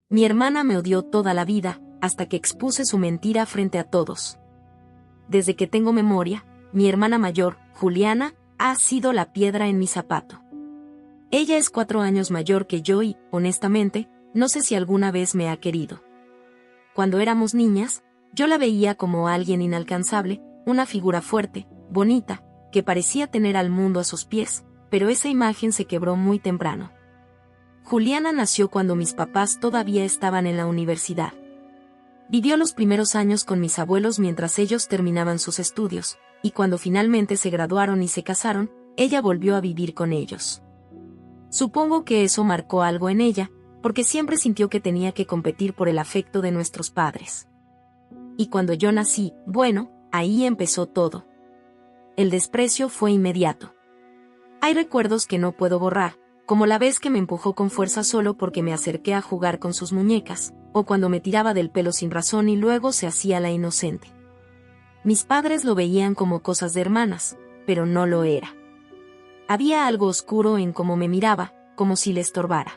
Mi hermana me odió toda la vida, hasta que expuse su mentira frente a todos. Desde que tengo memoria, mi hermana mayor, Juliana, ha sido la piedra en mi zapato. Ella es 4 años mayor que yo y, honestamente, no sé si alguna vez me ha querido. Cuando éramos niñas, yo la veía como alguien inalcanzable, una figura fuerte, bonita, que parecía tener al mundo a sus pies, pero esa imagen se quebró muy temprano. Juliana nació cuando mis papás todavía estaban en la universidad. Vivió los primeros años con mis abuelos mientras ellos terminaban sus estudios, y cuando finalmente se graduaron y se casaron, ella volvió a vivir con ellos. Supongo que eso marcó algo en ella, porque siempre sintió que tenía que competir por el afecto de nuestros padres. Y cuando yo nací, bueno, ahí empezó todo. El desprecio fue inmediato. Hay recuerdos que no puedo borrar, como la vez que me empujó con fuerza solo porque me acerqué a jugar con sus muñecas, o cuando me tiraba del pelo sin razón y luego se hacía la inocente. Mis padres lo veían como cosas de hermanas, pero no lo era. Había algo oscuro en cómo me miraba, como si le estorbara.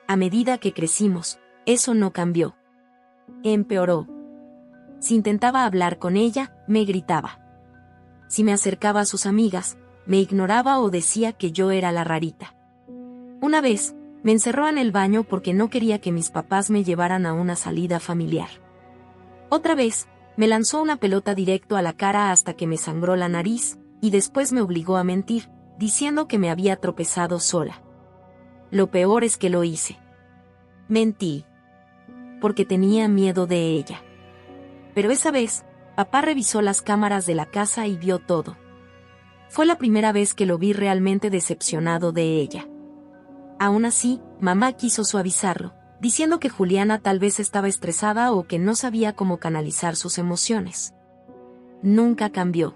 A medida que crecimos, eso no cambió. Empeoró. Si intentaba hablar con ella, me gritaba. Si me acercaba a sus amigas, me ignoraba o decía que yo era la rarita. Una vez, me encerró en el baño porque no quería que mis papás me llevaran a una salida familiar. Otra vez, me lanzó una pelota directo a la cara hasta que me sangró la nariz, y después me obligó a mentir, diciendo que me había tropezado sola. Lo peor es que lo hice. Mentí. Porque tenía miedo de ella. Pero esa vez, papá revisó las cámaras de la casa y vio todo. Fue la primera vez que lo vi realmente decepcionado de ella. Aún así, mamá quiso suavizarlo, diciendo que Juliana tal vez estaba estresada o que no sabía cómo canalizar sus emociones. Nunca cambió.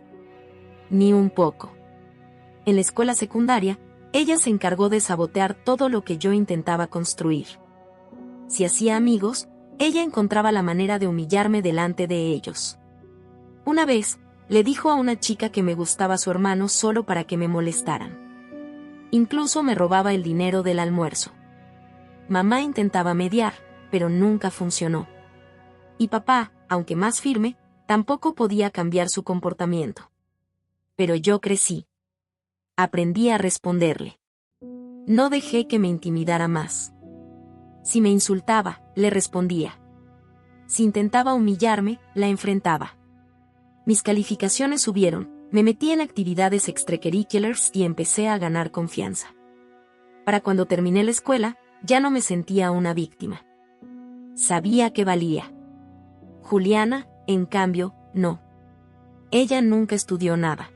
Ni un poco. En la escuela secundaria, ella se encargó de sabotear todo lo que yo intentaba construir. Si hacía amigos, ella encontraba la manera de humillarme delante de ellos. Una vez, le dijo a una chica que me gustaba su hermano solo para que me molestaran. Incluso me robaba el dinero del almuerzo. Mamá intentaba mediar, pero nunca funcionó. Y papá, aunque más firme, tampoco podía cambiar su comportamiento. Pero yo crecí. Aprendí a responderle. No dejé que me intimidara más. Si me insultaba, le respondía. Si intentaba humillarme, la enfrentaba. Mis calificaciones subieron. Me metí en actividades extracurriculares y empecé a ganar confianza. Para cuando terminé la escuela, ya no me sentía una víctima. Sabía que valía. Juliana, en cambio, no. Ella nunca estudió nada.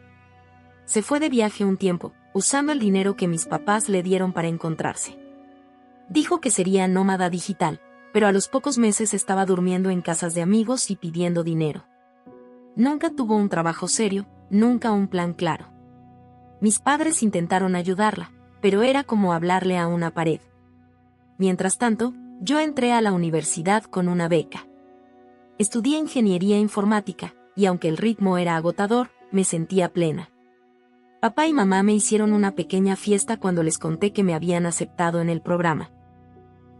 Se fue de viaje un tiempo, usando el dinero que mis papás le dieron para encontrarse. Dijo que sería nómada digital, pero a los pocos meses estaba durmiendo en casas de amigos y pidiendo dinero. Nunca tuvo un trabajo serio, nunca un plan claro. Mis padres intentaron ayudarla, pero era como hablarle a una pared. Mientras tanto, yo entré a la universidad con una beca. Estudié ingeniería informática, y aunque el ritmo era agotador, me sentía plena. Papá y mamá me hicieron una pequeña fiesta cuando les conté que me habían aceptado en el programa.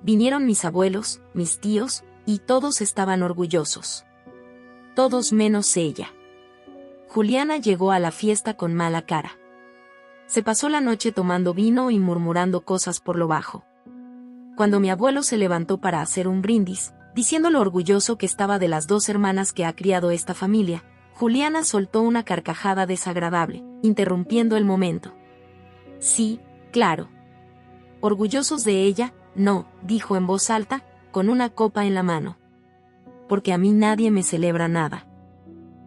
Vinieron mis abuelos, mis tíos, y todos estaban orgullosos. Todos menos ella. Juliana llegó a la fiesta con mala cara. Se pasó la noche tomando vino y murmurando cosas por lo bajo. Cuando mi abuelo se levantó para hacer un brindis, diciendo lo orgulloso que estaba de las 2 hermanas que ha criado esta familia, Juliana soltó una carcajada desagradable, interrumpiendo el momento. Sí, claro. Orgullosos de ella, no, dijo en voz alta, con una copa en la mano. Porque a mí nadie me celebra nada.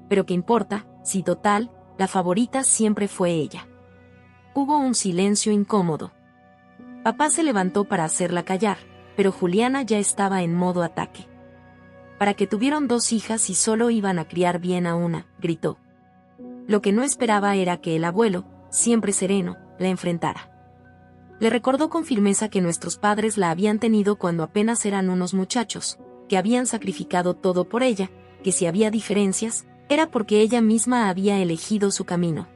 Pero qué importa, si total, la favorita siempre fue ella. Hubo un silencio incómodo. Papá se levantó para hacerla callar, pero Juliana ya estaba en modo ataque. Para que tuvieron 2 hijas y solo iban a criar bien a una, gritó. Lo que no esperaba era que el abuelo, siempre sereno, la enfrentara. Le recordó con firmeza que nuestros padres la habían tenido cuando apenas eran unos muchachos, que habían sacrificado todo por ella, que si había diferencias, era porque ella misma había elegido su camino.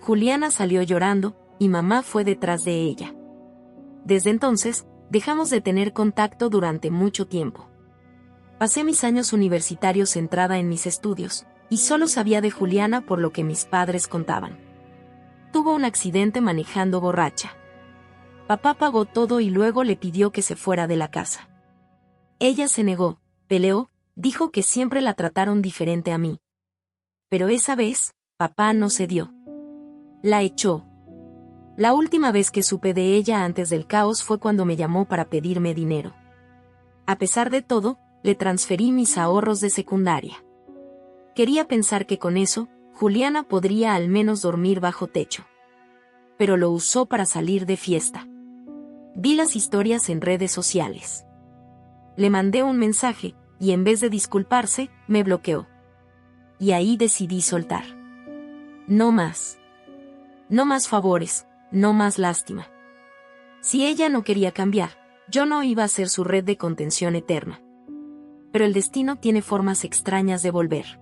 Juliana salió llorando, y mamá fue detrás de ella. Desde entonces, Dejamos de tener contacto durante mucho tiempo. Pasé mis años universitarios centrada en mis estudios, y solo sabía de Juliana por lo que mis padres contaban. Tuvo un accidente manejando borracha. Papá pagó todo y luego le pidió que se fuera de la casa. Ella se negó, peleó, dijo que siempre la trataron diferente a mí. Pero esa vez, papá no cedió. La echó. La última vez que supe de ella antes del caos fue cuando me llamó para pedirme dinero. A pesar de todo, le transferí mis ahorros de secundaria. Quería pensar que con eso, Juliana podría al menos dormir bajo techo. Pero lo usó para salir de fiesta. Vi las historias en redes sociales. Le mandé un mensaje, y en vez de disculparse, me bloqueó. Y ahí decidí soltar. No más. No más favores, no más lástima. Si ella no quería cambiar, yo no iba a ser su red de contención eterna. Pero el destino tiene formas extrañas de volver.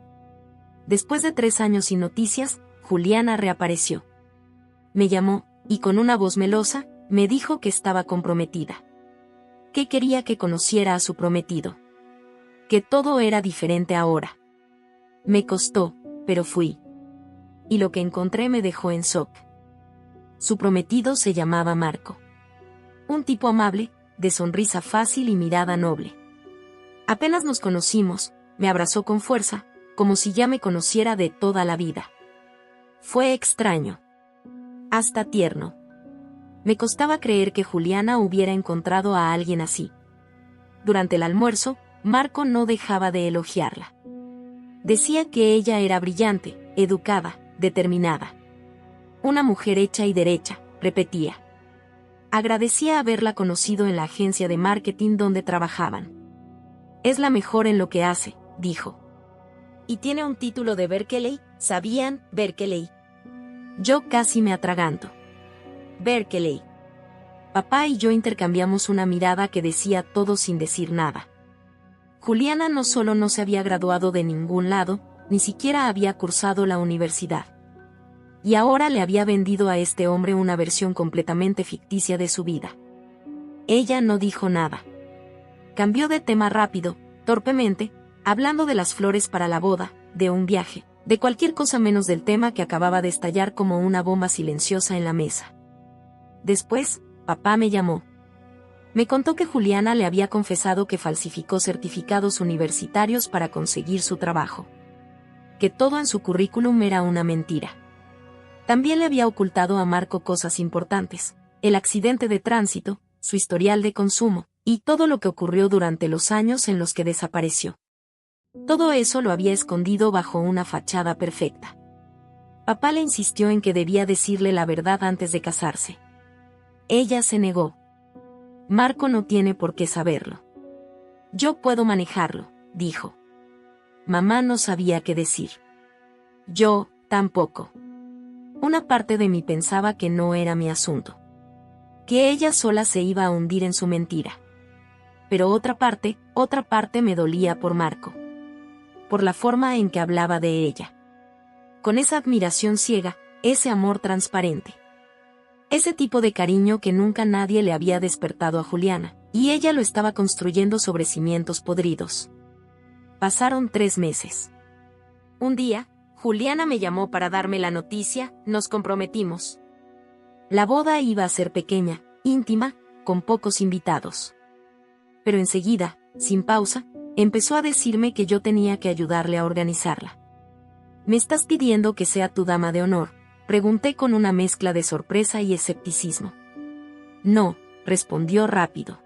Después de 3 años sin noticias, Juliana reapareció. Me llamó, y con una voz melosa, me dijo que estaba comprometida. Que quería que conociera a su prometido. Que todo era diferente ahora. Me costó, pero fui. Y lo que encontré me dejó en shock. Su prometido se llamaba Marco. Un tipo amable, de sonrisa fácil y mirada noble. Apenas nos conocimos, me abrazó con fuerza, como si ya me conociera de toda la vida. Fue extraño. Hasta tierno. Me costaba creer que Juliana hubiera encontrado a alguien así. Durante el almuerzo, Marco no dejaba de elogiarla. Decía que ella era brillante, educada, determinada. Una mujer hecha y derecha, repetía. Agradecía haberla conocido en la agencia de marketing donde trabajaban. Es la mejor en lo que hace, dijo. Y tiene un título de Berkeley, ¿sabían? Berkeley. Yo casi me atraganto. Berkeley. Papá y yo intercambiamos una mirada que decía todo sin decir nada. Juliana no solo no se había graduado de ningún lado, ni siquiera había cursado la universidad. Y ahora le había vendido a este hombre una versión completamente ficticia de su vida. Ella no dijo nada. Cambió de tema rápido, torpemente, hablando de las flores para la boda, de un viaje, de cualquier cosa menos del tema que acababa de estallar como una bomba silenciosa en la mesa. Después, papá me llamó. Me contó que Juliana le había confesado que falsificó certificados universitarios para conseguir su trabajo. Que todo en su currículum era una mentira. También le había ocultado a Marco cosas importantes, el accidente de tránsito, su historial de consumo, y todo lo que ocurrió durante los años en los que desapareció. Todo eso lo había escondido bajo una fachada perfecta. Papá le insistió en que debía decirle la verdad antes de casarse. Ella se negó. Marco no tiene por qué saberlo. Yo puedo manejarlo, dijo. Mamá no sabía qué decir. Yo, tampoco. Una parte de mí pensaba que no era mi asunto. Que ella sola se iba a hundir en su mentira. Pero otra parte me dolía por Marco. Por la forma en que hablaba de ella. Con esa admiración ciega, ese amor transparente. Ese tipo de cariño que nunca nadie le había despertado a Juliana, y ella lo estaba construyendo sobre cimientos podridos. Pasaron 3 meses. Un día, Juliana me llamó para darme la noticia, nos comprometimos. La boda iba a ser pequeña, íntima, con pocos invitados. Pero enseguida, sin pausa, empezó a decirme que yo tenía que ayudarle a organizarla. ¿Me estás pidiendo que sea tu dama de honor?, pregunté con una mezcla de sorpresa y escepticismo. No, respondió rápido.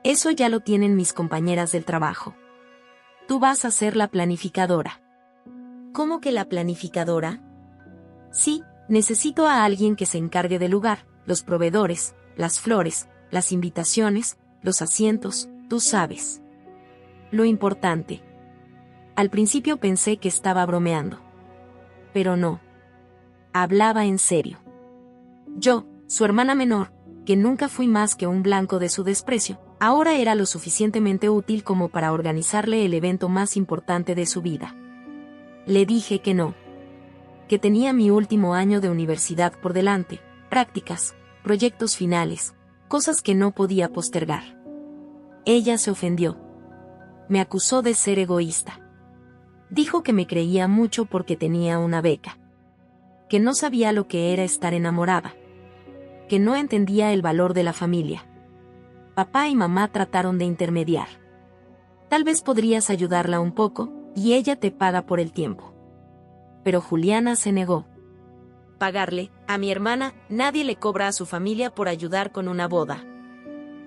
Eso ya lo tienen mis compañeras del trabajo. Tú vas a ser la planificadora. ¿Cómo que la planificadora? Sí, necesito a alguien que se encargue del lugar, los proveedores, las flores, las invitaciones, los asientos, tú sabes. Lo importante. Al principio pensé que estaba bromeando. Pero no. Hablaba en serio. Yo, su hermana menor, que nunca fui más que un blanco de su desprecio, ahora era lo suficientemente útil como para organizarle el evento más importante de su vida. Le dije que no. Que tenía mi último año de universidad por delante, prácticas, proyectos finales, cosas que no podía postergar. Ella se ofendió. Me acusó de ser egoísta. Dijo que me creía mucho porque tenía una beca. Que no sabía lo que era estar enamorada. Que no entendía el valor de la familia. Papá y mamá trataron de intermediar. Tal vez podrías ayudarla un poco, y ella te paga por el tiempo. Pero Juliana se negó. Pagarle, a mi hermana, nadie le cobra a su familia por ayudar con una boda.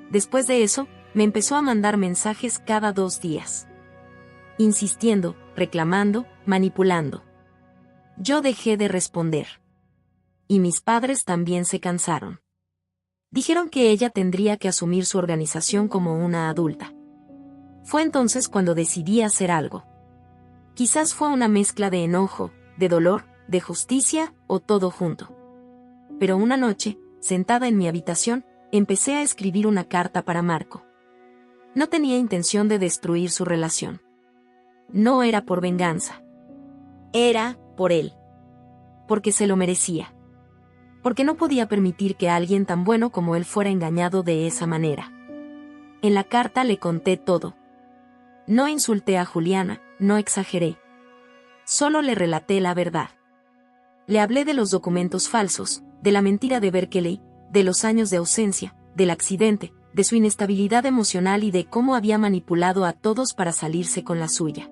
Después de eso, me empezó a mandar mensajes cada 2 días. Insistiendo, reclamando, manipulando. Yo dejé de responder. Y mis padres también se cansaron. Dijeron que ella tendría que asumir su organización como una adulta. Fue entonces cuando decidí hacer algo. Quizás fue una mezcla de enojo, de dolor, de justicia, o todo junto. Pero una noche, sentada en mi habitación, empecé a escribir una carta para Marco. No tenía intención de destruir su relación. No era por venganza. Era por él. Porque se lo merecía. Porque no podía permitir que alguien tan bueno como él fuera engañado de esa manera. En la carta le conté todo. No insulté a Juliana, no exageré. Solo le relaté la verdad. Le hablé de los documentos falsos, de la mentira de Berkeley, de los años de ausencia, del accidente, de su inestabilidad emocional y de cómo había manipulado a todos para salirse con la suya.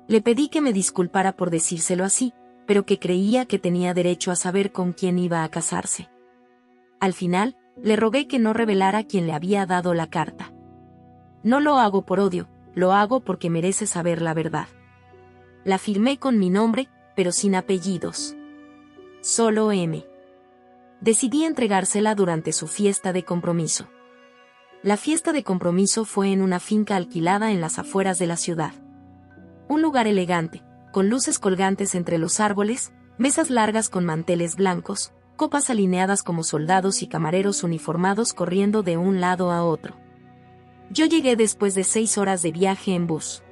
Le pedí que me disculpara por decírselo así, pero que creía que tenía derecho a saber con quién iba a casarse. Al final, le rogué que no revelara quién le había dado la carta. No lo hago por odio, lo hago porque merece saber la verdad. La firmé con mi nombre, pero sin apellidos. Solo M. Decidí entregársela durante su fiesta de compromiso. La fiesta de compromiso fue en una finca alquilada en las afueras de la ciudad. Un lugar elegante, con luces colgantes entre los árboles, mesas largas con manteles blancos, copas alineadas como soldados y camareros uniformados corriendo de un lado a otro. Yo llegué después de 6 horas de viaje en bus.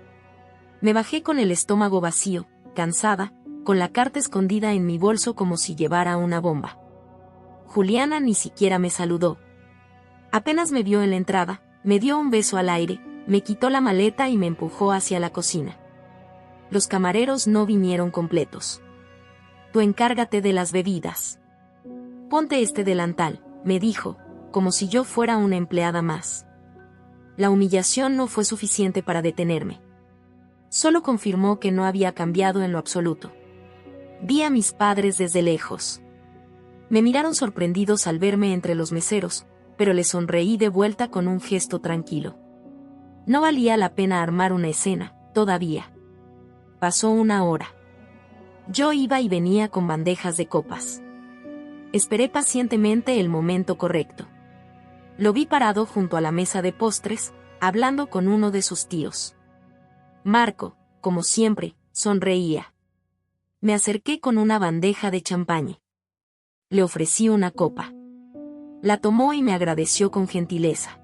Me bajé con el estómago vacío, cansada, con la carta escondida en mi bolso como si llevara una bomba. Juliana ni siquiera me saludó. Apenas me vio en la entrada, me dio un beso al aire, me quitó la maleta y me empujó hacia la cocina. Los camareros no vinieron completos. Tú encárgate de las bebidas. Ponte este delantal, me dijo, como si yo fuera una empleada más. La humillación no fue suficiente para detenerme. Solo confirmó que no había cambiado en lo absoluto. Vi a mis padres desde lejos. Me miraron sorprendidos al verme entre los meseros, pero les sonreí de vuelta con un gesto tranquilo. No valía la pena armar una escena, todavía. Pasó 1 hora. Yo iba y venía con bandejas de copas. Esperé pacientemente el momento correcto. Lo vi parado junto a la mesa de postres, hablando con uno de sus tíos. Marco, como siempre, sonreía. Me acerqué con una bandeja de champaña. Le ofrecí una copa. La tomó y me agradeció con gentileza.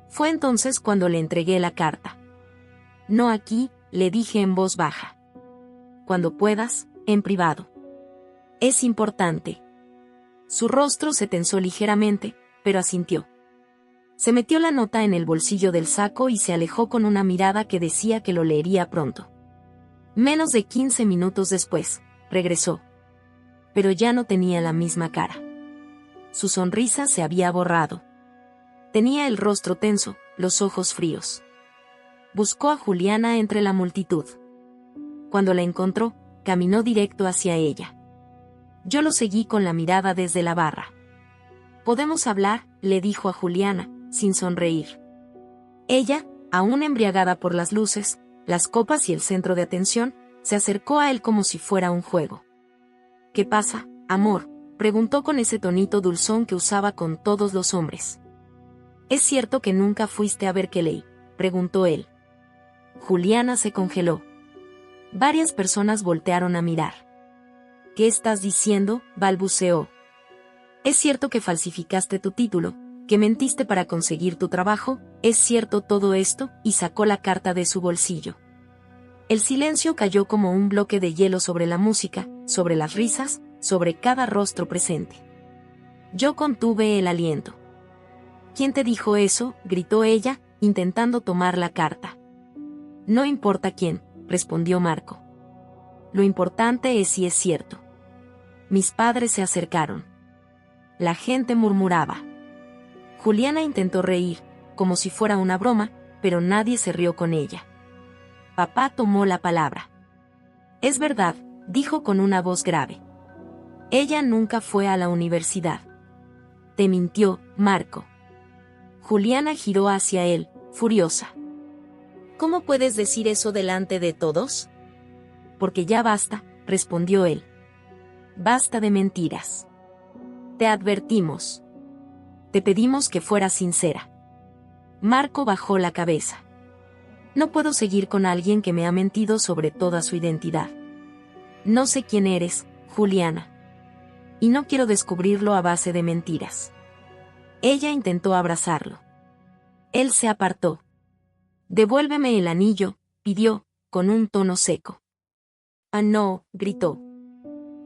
Fue entonces cuando le entregué la carta. No aquí, le dije en voz baja. Cuando puedas, en privado. Es importante. Su rostro se tensó ligeramente, pero asintió. Se metió la nota en el bolsillo del saco y se alejó con una mirada que decía que lo leería pronto. Menos de 15 minutos después, regresó. Pero ya no tenía la misma cara. Su sonrisa se había borrado. Tenía el rostro tenso, los ojos fríos. Buscó a Juliana entre la multitud. Cuando la encontró, caminó directo hacia ella. Yo lo seguí con la mirada desde la barra. «¿Podemos hablar?», le dijo a Juliana, sin sonreír. Ella, aún embriagada por las luces, las copas y el centro de atención, se acercó a él como si fuera un juego. «¿Qué pasa, amor?», preguntó con ese tonito dulzón que usaba con todos los hombres. «¿Es cierto que nunca fuiste a Berkeley?», preguntó él. Juliana se congeló. Varias personas voltearon a mirar. «¿Qué estás diciendo?», balbuceó. «¿Es cierto que falsificaste tu título, que mentiste para conseguir tu trabajo? ¿Es cierto todo esto?», y sacó la carta de su bolsillo. El silencio cayó como un bloque de hielo sobre la música, sobre las risas, sobre cada rostro presente. Yo contuve el aliento. ¿Quién te dijo eso?, gritó ella, intentando tomar la carta. No importa quién, respondió Marco. Lo importante es si es cierto. Mis padres se acercaron. La gente murmuraba. Juliana intentó reír, como si fuera una broma, pero nadie se rió con ella. Papá tomó la palabra. Es verdad, dijo con una voz grave. Ella nunca fue a la universidad. Te mintió, Marco. Juliana giró hacia él, furiosa. ¿Cómo puedes decir eso delante de todos? Porque ya basta, respondió él. Basta de mentiras. Te advertimos. Te pedimos que fueras sincera. Marco bajó la cabeza. No puedo seguir con alguien que me ha mentido sobre toda su identidad. No sé quién eres, Juliana. Y no quiero descubrirlo a base de mentiras. Ella intentó abrazarlo. Él se apartó. Devuélveme el anillo, pidió, con un tono seco. Ah, no, gritó.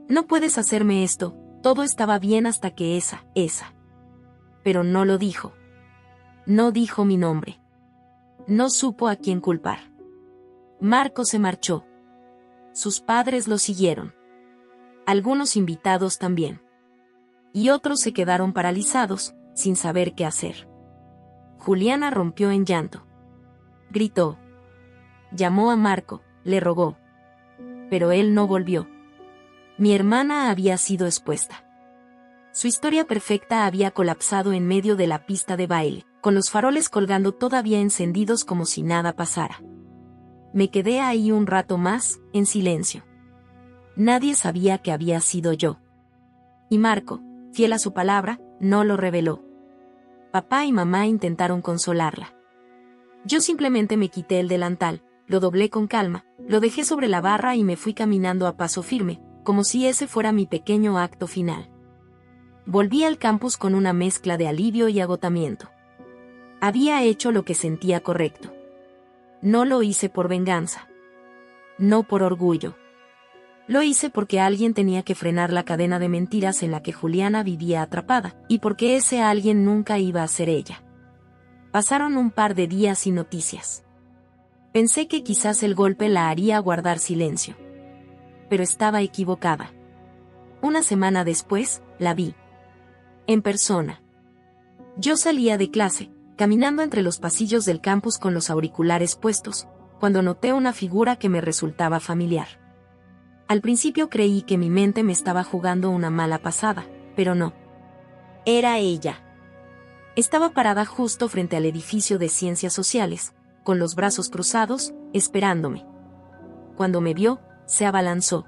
No puedes hacerme esto, todo estaba bien hasta que esa. Pero no lo dijo. No dijo mi nombre. No supo a quién culpar. Marco se marchó. Sus padres lo siguieron. Algunos invitados también. Y otros se quedaron paralizados, sin saber qué hacer. Juliana rompió en llanto. Gritó. Llamó a Marco, le rogó. Pero él no volvió. Mi hermana había sido expuesta. Su historia perfecta había colapsado en medio de la pista de baile, con los faroles colgando todavía encendidos como si nada pasara. Me quedé ahí un rato más, en silencio. Nadie sabía que había sido yo. Y Marco, fiel a su palabra, no lo reveló. Papá y mamá intentaron consolarla. Yo simplemente me quité el delantal, lo doblé con calma, lo dejé sobre la barra y me fui caminando a paso firme, como si ese fuera mi pequeño acto final. Volví al campus con una mezcla de alivio y agotamiento. Había hecho lo que sentía correcto. No lo hice por venganza. No por orgullo. Lo hice porque alguien tenía que frenar la cadena de mentiras en la que Juliana vivía atrapada, y porque ese alguien nunca iba a ser ella. Pasaron un par de días sin noticias. Pensé que quizás el golpe la haría guardar silencio. Pero estaba equivocada. Una semana después, la vi. En persona. Yo salía de clase, caminando entre los pasillos del campus con los auriculares puestos, cuando noté una figura que me resultaba familiar. Al principio creí que mi mente me estaba jugando una mala pasada, pero no. Era ella. Estaba parada justo frente al edificio de Ciencias Sociales, con los brazos cruzados, esperándome. Cuando me vio, se abalanzó.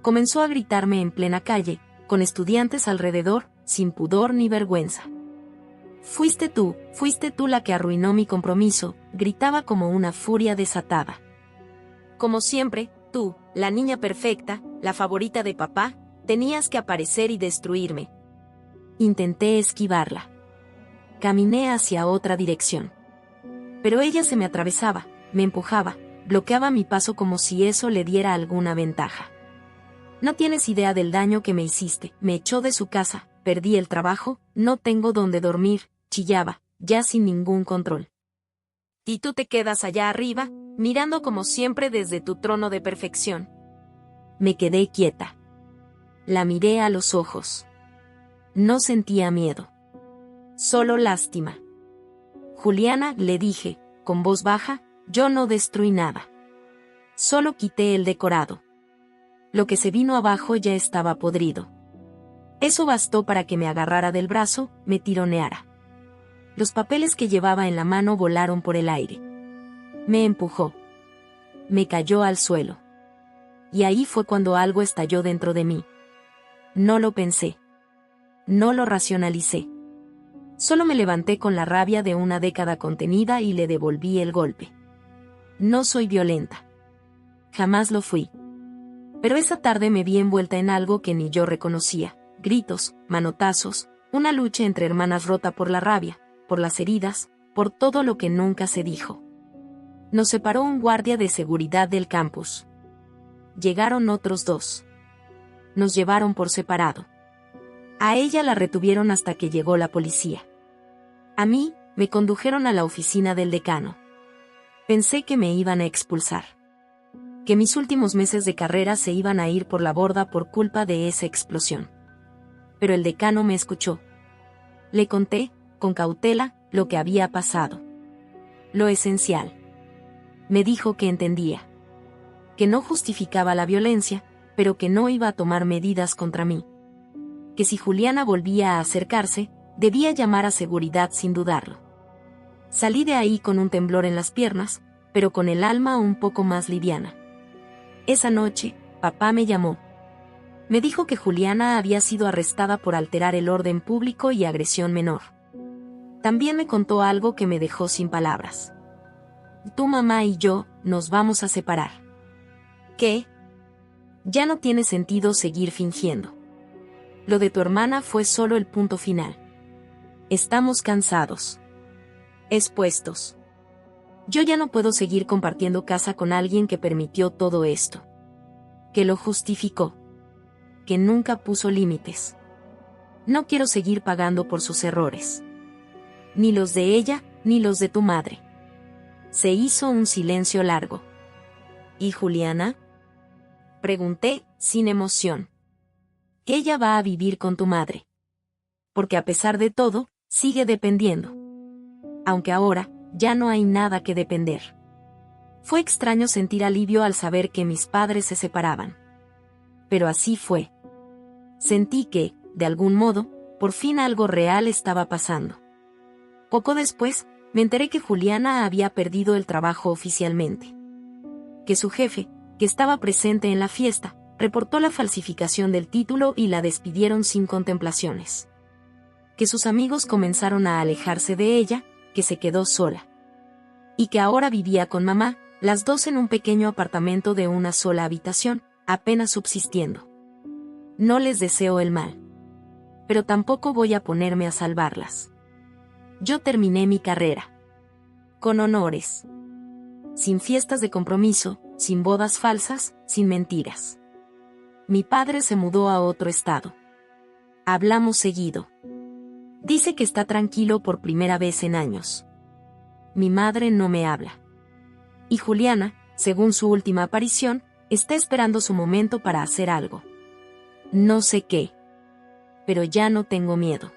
Comenzó a gritarme en plena calle, con estudiantes alrededor, sin pudor ni vergüenza. Fuiste tú la que arruinó mi compromiso, gritaba como una furia desatada. Como siempre, tú, la niña perfecta, la favorita de papá, tenías que aparecer y destruirme. Intenté esquivarla. Caminé hacia otra dirección. Pero ella se me atravesaba, me empujaba, bloqueaba mi paso como si eso le diera alguna ventaja. No tienes idea del daño que me hiciste, me echó de su casa, perdí el trabajo, no tengo dónde dormir, chillaba, ya sin ningún control. Y tú te quedas allá arriba, mirando como siempre desde tu trono de perfección. Me quedé quieta. La miré a los ojos. No sentía miedo. Solo lástima. Juliana, le dije, con voz baja, yo no destruí nada. Solo quité el decorado. Lo que se vino abajo ya estaba podrido. Eso bastó para que me agarrara del brazo, me tironeara. Los papeles que llevaba en la mano volaron por el aire. Me empujó. Me cayó al suelo. Y ahí fue cuando algo estalló dentro de mí. No lo pensé. No lo racionalicé. Solo me levanté con la rabia de una década contenida y le devolví el golpe. No soy violenta. Jamás lo fui. Pero esa tarde me vi envuelta en algo que ni yo reconocía. Gritos, manotazos, una lucha entre hermanas rota por la rabia, por las heridas, por todo lo que nunca se dijo. Nos separó un guardia de seguridad del campus. Llegaron otros 2. Nos llevaron por separado. A ella la retuvieron hasta que llegó la policía. A mí, me condujeron a la oficina del decano. Pensé que me iban a expulsar. Que mis últimos meses de carrera se iban a ir por la borda por culpa de esa explosión. Pero el decano me escuchó. Le conté, con cautela, lo que había pasado. Lo esencial. Me dijo que entendía. Que no justificaba la violencia, pero que no iba a tomar medidas contra mí. Que si Juliana volvía a acercarse, debía llamar a seguridad sin dudarlo. Salí de ahí con un temblor en las piernas, pero con el alma un poco más liviana. Esa noche, papá me llamó. Me dijo que Juliana había sido arrestada por alterar el orden público y agresión menor. También me contó algo que me dejó sin palabras. Tu mamá y yo nos vamos a separar. ¿Qué? Ya no tiene sentido seguir fingiendo. Lo de tu hermana fue solo el punto final. Estamos cansados. Expuestos. Yo ya no puedo seguir compartiendo casa con alguien que permitió todo esto. Que lo justificó. Que nunca puso límites. No quiero seguir pagando por sus errores. Ni los de ella, ni los de tu madre. Se hizo un silencio largo. ¿Y Juliana? Pregunté, sin emoción. Ella va a vivir con tu madre. Porque a pesar de todo, sigue dependiendo. Aunque ahora, ya no hay nada que depender. Fue extraño sentir alivio al saber que mis padres se separaban. Pero así fue. Sentí que, de algún modo, por fin algo real estaba pasando. Poco después, me enteré que Juliana había perdido el trabajo oficialmente. Que su jefe, que estaba presente en la fiesta, reportó la falsificación del título y la despidieron sin contemplaciones. Que sus amigos comenzaron a alejarse de ella, que se quedó sola. Y que ahora vivía con mamá, las dos en un pequeño apartamento de una sola habitación, apenas subsistiendo. No les deseo el mal. Pero tampoco voy a ponerme a salvarlas. Yo terminé mi carrera. Con honores. Sin fiestas de compromiso, sin bodas falsas, sin mentiras. Mi padre se mudó a otro estado. Hablamos seguido. Dice que está tranquilo por primera vez en años. Mi madre no me habla. Y Juliana, según su última aparición, está esperando su momento para hacer algo. No sé qué. Pero ya no tengo miedo.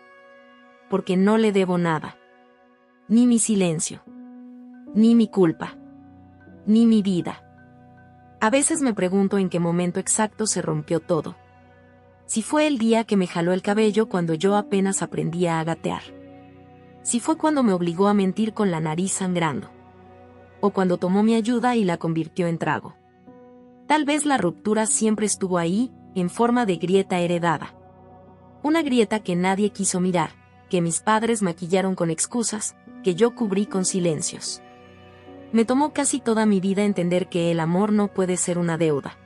Porque no le debo nada. Ni mi silencio. Ni mi culpa. Ni mi vida. A veces me pregunto en qué momento exacto se rompió todo. Si fue el día que me jaló el cabello cuando yo apenas aprendía a gatear. Si fue cuando me obligó a mentir con la nariz sangrando. O cuando tomó mi ayuda y la convirtió en trago. Tal vez la ruptura siempre estuvo ahí, en forma de grieta heredada. Una grieta que nadie quiso mirar, que mis padres maquillaron con excusas, que yo cubrí con silencios. Me tomó casi toda mi vida entender que el amor no puede ser una deuda.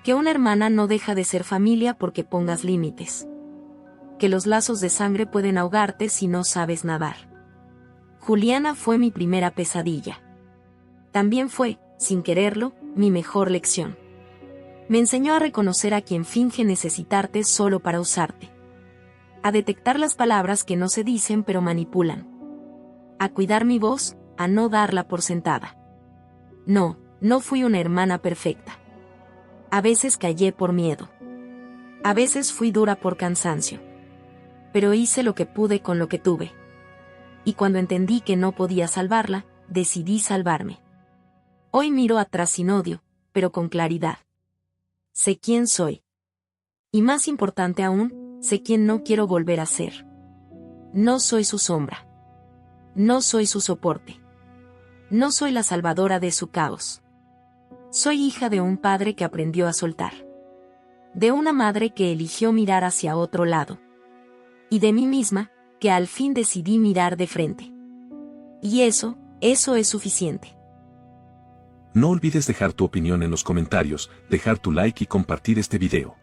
Que una hermana no deja de ser familia porque pongas límites. Que los lazos de sangre pueden ahogarte si no sabes nadar. Juliana fue mi primera pesadilla. También fue, sin quererlo, mi mejor lección. Me enseñó a reconocer a quien finge necesitarte solo para usarte. A detectar las palabras que no se dicen pero manipulan. A cuidar mi voz, a no darla por sentada. No fui una hermana perfecta. A veces callé por miedo. A veces fui dura por cansancio. Pero hice lo que pude con lo que tuve. Y cuando entendí que no podía salvarla, decidí salvarme. Hoy miro atrás sin odio, pero con claridad. Sé quién soy. Y más importante aún, sé quién no quiero volver a ser. No soy su sombra. No soy su soporte. No soy la salvadora de su caos. Soy hija de un padre que aprendió a soltar. De una madre que eligió mirar hacia otro lado. Y de mí misma, que al fin decidí mirar de frente. Y eso es suficiente. No olvides dejar tu opinión en los comentarios, dejar tu like y compartir este video.